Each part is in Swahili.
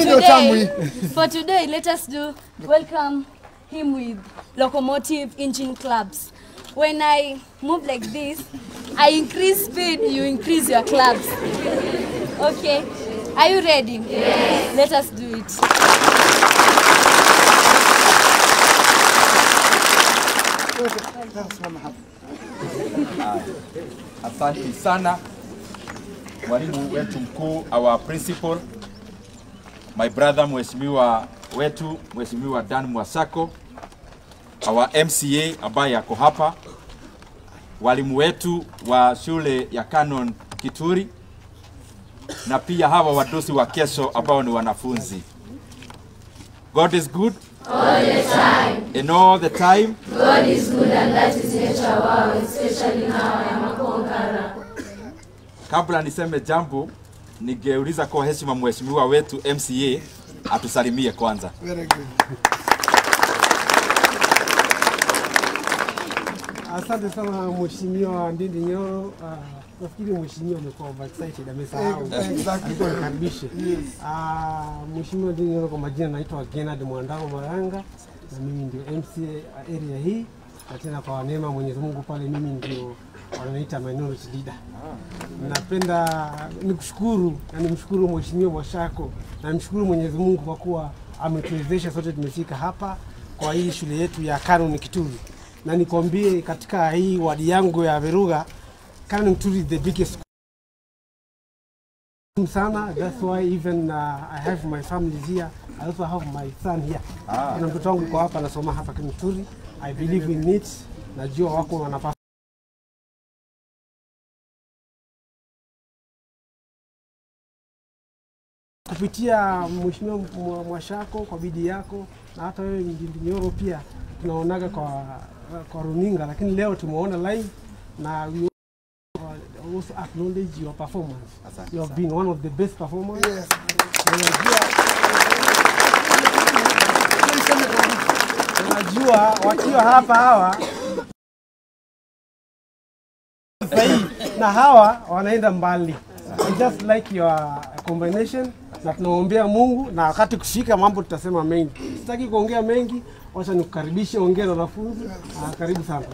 For today, let us welcome him with locomotive engine claps. When I move like this, I increase speed, you increase your claps. Okay, are you ready? Yes. Let us do it. Asante sana mwalimu wetu mkuu, our principal, my brother mheshimiwa wetu mheshimiwa Dan Mwasako, our MCA ambaye yako hapa, walimu wetu wa shule ya Canon Kituri, na pia hawa wadosi wa kesho ambao ni wanafunzi. God is good all the time. And all the time God is good, and that is nature wow, especially now I am a conqueror. Kabla niseme jambo, ningeuliza kwa heshima mheshimiwa wetu MCA atusalimie kwanza. Very good. Asante sana mheshimiwa Ndindi Nyoro. Nafikiri mheshimiwa amekuwa overexcited, amesahau. Exactly. Nikaribishe. Mheshimiwa Ndindi Nyoro, kwa majina naitwa Gennard Mwandao Maranga na mimi ndio MCA area hii, na tena kwa neema Mwenyezi Mungu pale mimi ndio wananiita minority leader. Napenda nikushukuru na nimshukuru mheshimiwa Mwashako na nimshukuru Mwenyezi Mungu kwa kuwa ametuwezesha sote tumefika hapa kwa hii shule yetu ya Canon Kituri. Na nikwambie katika hii wadi yangu ya Veruga, Canon Kituri is the biggest sana. That's why even I have my family here. I also have my son here. Na mtoto wangu kwa hapa anasoma hapa Canon Kituri. I believe in it. Najua wako wanapaswa kupitia mheshimiwa Mwashako kwa bidii yako, na hata wewe Ndindi Nyoro pia tunaonaga kwa runinga, lakini leo tumeona live na we also acknowledge your performance. You have been one of the best performers. Yes. Unajua wakiwa hapa hawa na hawa wanaenda mbali. I just like your combination, na tunaombea Mungu, na wakati kushika mambo tutasema mengi. Sitaki kuongea mengi, wacha nikukaribishe, ongea na wanafunzi. Karibu sana.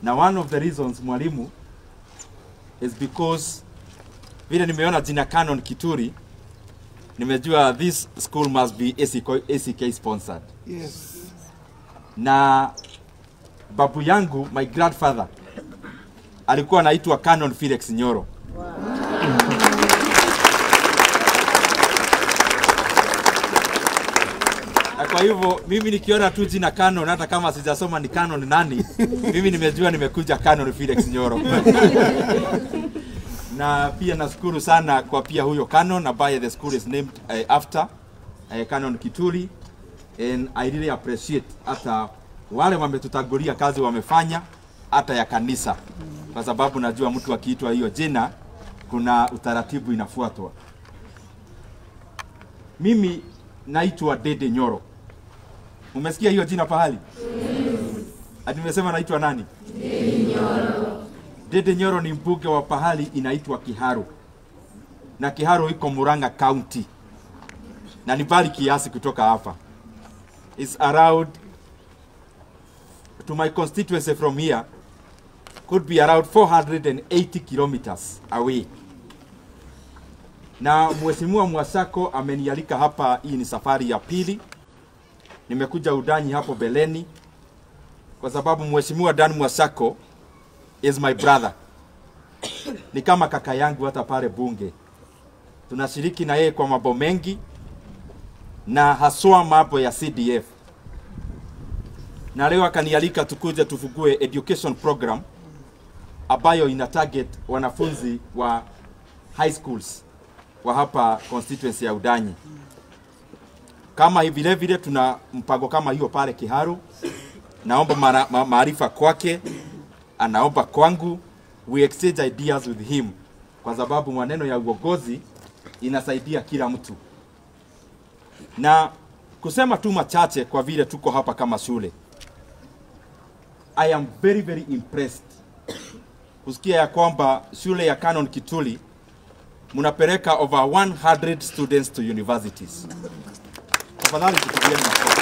Now one of the reasons mwalimu is because vile nimeona jina Canon Kituri, nimejua this school must be ACK sponsored. Yes. Na babu yangu, my grandfather, alikuwa anaitwa Canon Felix Nyoro. Wow. Kwa hivyo mimi nikiona tu jina Canon, hata kama sijasoma ni Canon nani, mimi nimejua nimekuja Canon Felix Nyoro. Na pia nashukuru sana kwa pia huyo Canon ambaye the school is named after Canon Kituri, and I really appreciate hata wale wametutangulia kazi wamefanya hata ya kanisa, kwa sababu najua mtu akiitwa hiyo jina kuna utaratibu inafuatwa. Mimi naitwa Dede Nyoro. Umesikia hiyo jina pahali? Ati nimesema naitwa nani? Dede Nyoro. Dede Nyoro ni mbunge wa pahali inaitwa Kiharu. Na Kiharu iko Murang'a County. Na ni mbali kiasi kutoka hapa. It's around, to my constituency from here, could be around 480 kilometers away. Na mheshimiwa Mwasako amenialika hapa, hii ni safari ya pili. Nimekuja Udanyi hapo beleni kwa sababu mheshimiwa Dan Mwasako is my brother. Ni kama kaka yangu hata pale bunge. Tunashiriki na yeye kwa mambo mengi, na haswa mambo ya CDF. Na leo akanialika tukuje tufungue education program ambayo ina target wanafunzi wa high schools wa hapa constituency ya Udanyi. Kama hivi vile vile tuna mpango kama hiyo pale Kiharu. Naomba maarifa kwake, anaomba kwangu, we exchange ideas with him, kwa sababu maneno ya uongozi inasaidia kila mtu. Na kusema tu machache kwa vile tuko hapa kama shule. I am very very impressed kusikia ya kwamba shule ya Canon Kituli mnapeleka over 100 students to universities. Tafadhali tupigieni makofi.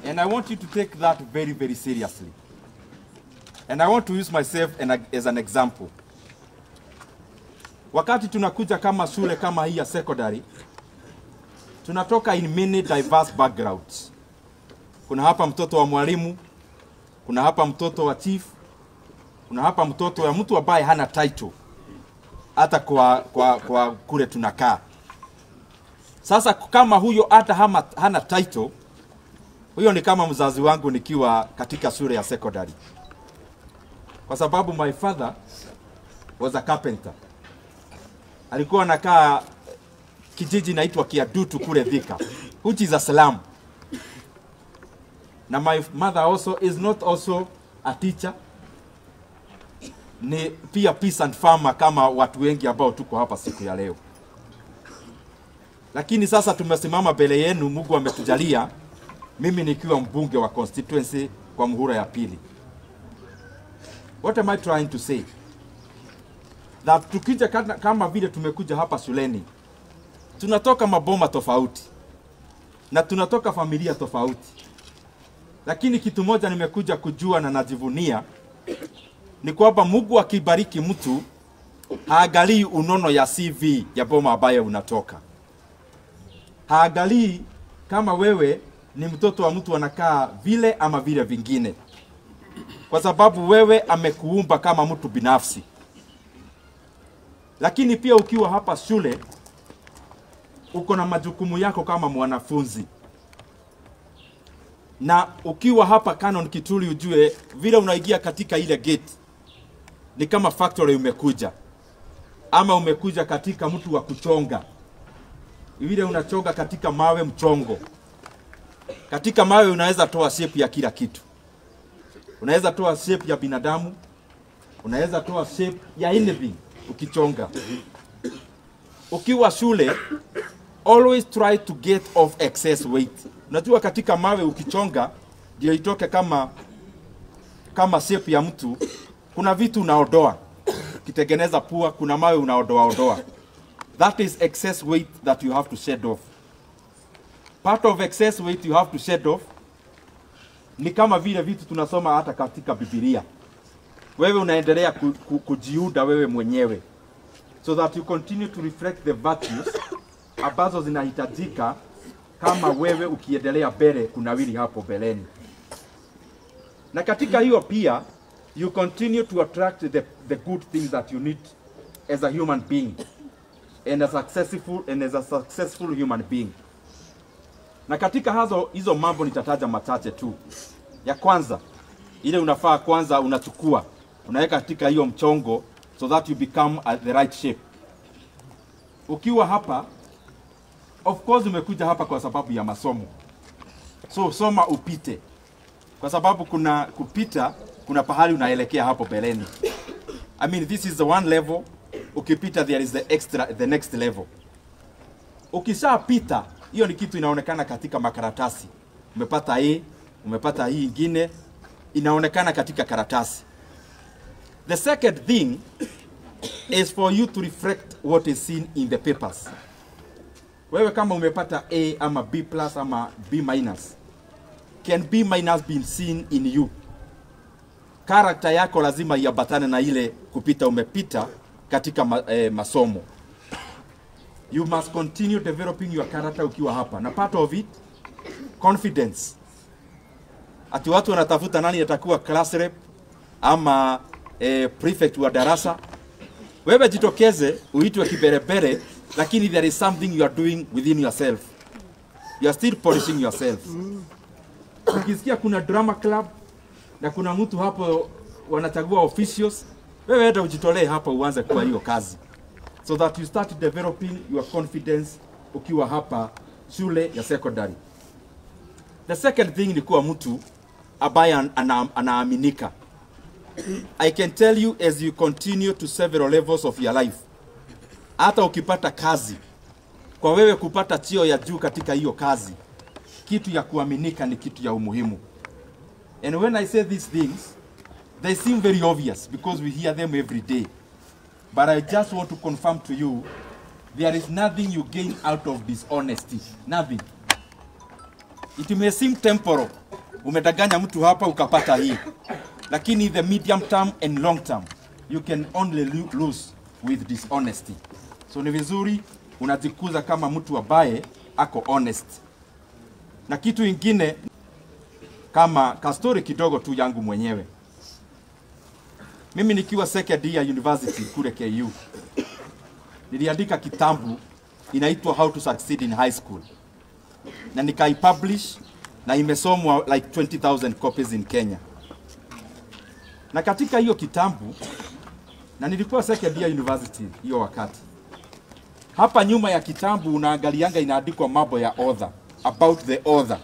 And I want you to take that very very seriously. And I want to use myself as an example. Wakati tunakuja kama shule kama hii ya secondary, tunatoka in many diverse backgrounds. Kuna hapa mtoto wa mwalimu, kuna hapa mtoto wa chief, kuna hapa mtoto wa mtu ambaye hana title hata kwa kule tunakaa. Sasa kama huyo hata hana title, huyo ni kama mzazi wangu nikiwa katika shule ya secondary. Kwa sababu my father was a carpenter. Alikuwa anakaa kijiji inaitwa Kiadutu kule Thika, which is a slum. Na my mother also is not also a teacher. Ni pia peasant farmer kama watu wengi ambao tuko hapa siku ya leo. Lakini sasa tumesimama mbele yenu, Mungu ametujalia mimi nikiwa mbunge wa constituency kwa muhula ya pili. What am I trying to say? That tukija kama vile tumekuja hapa shuleni, tunatoka maboma tofauti na tunatoka familia tofauti. Lakini kitu moja nimekuja kujua na najivunia ni kwamba Mungu akibariki mtu haangalii unono ya CV ya boma ambayo unatoka. Haangalii kama wewe ni mtoto wa mtu anakaa vile ama vile vingine. Kwa sababu wewe amekuumba kama mtu binafsi. Lakini pia ukiwa hapa shule uko na majukumu yako kama mwanafunzi. Na ukiwa hapa Canon Kituli ujue vile unaingia katika ile gate ni kama factory umekuja. Ama umekuja katika mtu wa kuchonga. Vile unachonga katika mawe mchongo. Katika mawe unaweza toa shape ya kila kitu. Unaweza toa shape ya binadamu, unaweza toa shape ya anything ukichonga. Ukiwa shule, always try to get off excess weight. Unajua katika mawe ukichonga ndio itoke kama shape ya mtu, kuna vitu unaondoa. Ukitengeneza pua kuna mawe unaondoa. That is excess weight that you have to shed off. Part of excess weight you have to shed off ni kama vile vitu tunasoma hata katika Biblia. Wewe unaendelea kujiuda wewe mwenyewe, so that you continue to reflect the virtues ambazo zinahitajika kama wewe ukiendelea mbele kunawili hapo mbeleni. Na katika hiyo pia you continue to attract the good things that you need as a human being and as a successful human being. Na katika hizo mambo nitataja machache tu. Ya kwanza, ile unafaa kwanza unachukua, unaweka katika hiyo mchongo so that you become the right shape. Ukiwa hapa, of course umekuja hapa kwa sababu ya masomo. So soma upite. Kwa sababu kuna pahali unaelekea hapo beleni. I mean this is the one level, ukipita there is the next level. Ukishapita, hiyo ni kitu inaonekana katika makaratasi. Umepata A, umepata hii ingine, inaonekana katika karatasi. The second thing is for you to reflect what is seen in the papers. Wewe kama umepata A ama B plus ama B minus, can B minus be seen in you? Character yako lazima iambatane na ile kupita umepita katika masomo. You must continue developing your character ukiwa hapa. Na part of it, confidence. Ati watu wanatafuta nani atakuwa class rep ama prefect wa darasa. Wewe jitokeze uitwe kiberebere, lakini there is something you are doing within yourself. You are still polishing yourself. Ukisikia kuna drama club na kuna mtu hapo wanachagua officials, wewe hata ujitolee hapa uanze kwa hiyo kazi. So that you start developing your confidence ukiwa hapa shule ya secondary. The second thing ni kuwa mtu ambaye anaaminika. I can tell you as you continue to several levels of your life, hata ukipata kazi, kwa wewe kupata cheo ya juu katika hiyo kazi, kitu ya kuaminika ni kitu ya umuhimu. And when I say these things, they seem very obvious because we hear them every day. But I just want to confirm to you, there is nothing you gain out of dishonesty. Nothing. It may seem temporal. Umedanganya mtu hapa ukapata hii. Lakini the medium term and long term, you can only lose with dishonesty. So ni vizuri unajikuza kama mtu ambaye ako honest. Na kitu ingine kama kastori kidogo tu yangu mwenyewe. Mimi nikiwa second year university kule KU, niliandika kitabu inaitwa How to Succeed in High School. Na nikaipublish na imesomwa like 20,000 copies in Kenya. Na katika hiyo kitabu, na nilikuwa second year university hiyo wakati, hapa nyuma ya kitabu unaangalianga inaandikwa mambo ya author, about the author.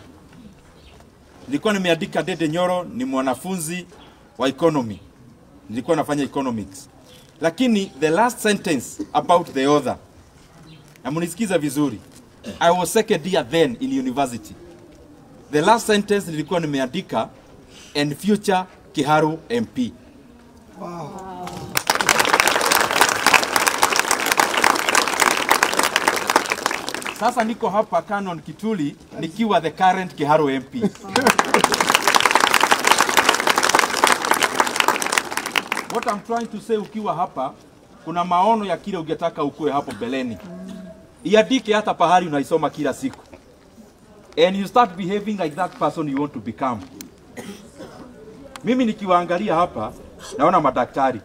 Nilikuwa nimeandika Dede Nyoro ni mwanafunzi wa economy. Nilikuwa nafanya economics. Lakini the last sentence about the author, na munisikiza vizuri, I was second year then in university. The last sentence nilikuwa nimeandika, and future Kiharu MP. Wow. Sasa niko hapa Canon Kituli nikiwa the current Kiharu MP. What I'm trying to say, ukiwa hapa kuna maono ya kile ungetaka ukue hapo beleni. Iandike hata pahali unaisoma kila siku. And you start behaving like that person you want to become. Mimi nikiwaangalia hapa naona madaktari.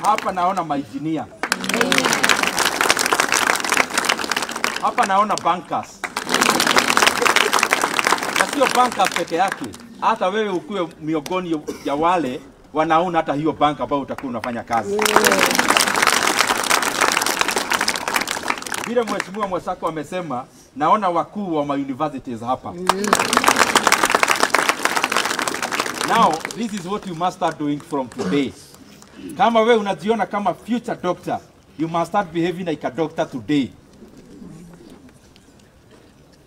Hapa naona maengineer. Hapa naona bankers. Na sio bankers peke yake, hata wewe ukue miongoni ya wale wanaona hata hiyo bank ambao utakuwa unafanya kazi. Vile mheshimiwa Mwasako amesema, naona wakuu wa universities hapa. Now, this is what you must start doing from today. Kama wewe unajiona kama future doctor, you must start behaving like a doctor today.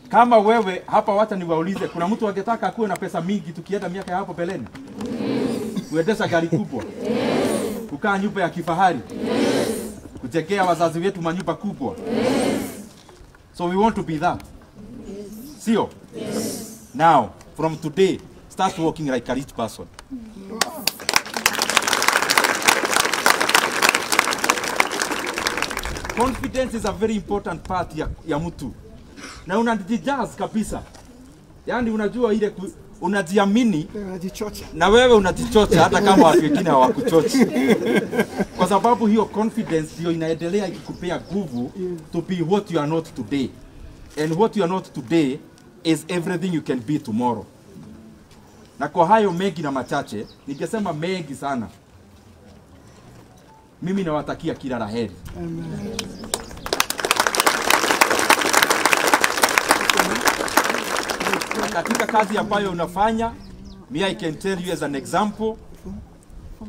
Kama wewe hapa, wacha niwaulize, kuna mtu angetaka akuwe na pesa mingi tukienda miaka ya hapo beleni? Kuendesha gari kubwa? Kukaa nyumba ya kifahari? Kujengea wazazi wetu manyumba kubwa? So we want to be that. Sio? Now, from today, start walking like a rich person. Confidence is a very important part ya mtu. Na unajijaz kabisa. Yaani unajua ile unajiamini, na wewe unajichocha hata kama watu wengine hawakuchochi. Kwa sababu hiyo confidence ndio inaendelea ikikupea nguvu to be what you are not today. And what you are not today is everything you can be tomorrow. Na kwa hayo mengi na machache, nikisema mengi sana, mimi nawatakia kila la heri. Amen. Katika kazi ambayo unafanya, me I can tell you as an example,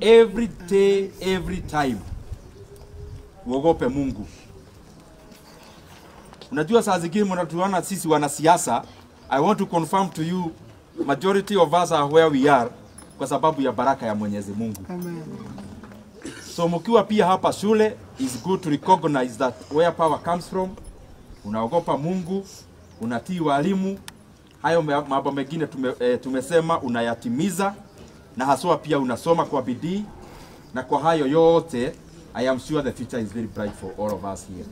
every day, every time, uogope Mungu. Unajua saa zingine mnatuona sisi wanasiasa, I want to confirm to you, majority of us are where we are kwa sababu ya baraka ya Mwenyezi Mungu. Amen. So mkiwa pia hapa shule, is good to recognize that where power comes from. Unaogopa Mungu, unatii walimu, hayo mambo mengine tumesema unayatimiza, na haswa pia unasoma kwa bidii, na kwa hayo yote I am sure the future is very bright for all of us here.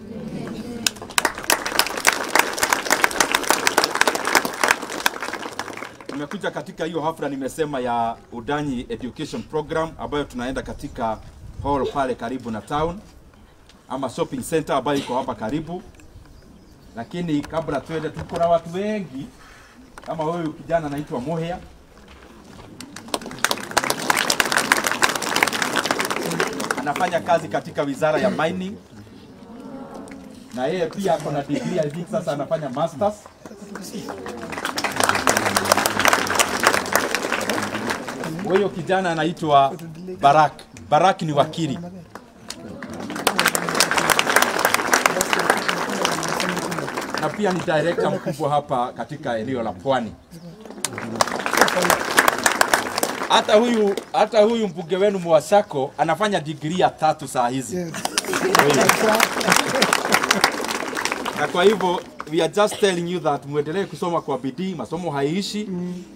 Tumekuja katika hiyo hafla nimesema ya Udanyi Education Program ambayo tunaenda katika hall pale karibu na town ama shopping center ambayo iko hapa karibu. Lakini kabla tuende, tuko na watu wengi kama wewe kijana anaitwa Mohea. Anafanya kazi katika wizara ya mining. Na yeye pia ako na degree, I think sasa anafanya masters. Huyo kijana anaitwa Barak. Barak ni wakili. Na pia ni director mkubwa hapa katika eneo la Pwani. Hata huyu mbunge wenu Mwasako anafanya degree ya 3 saa hizi. Na kwa hivyo we are just telling you that muendelee kusoma kwa bidii, masomo haiishi,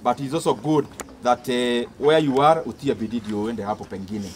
but it's also good that where you are utie bidii ndio uende hapo pengine.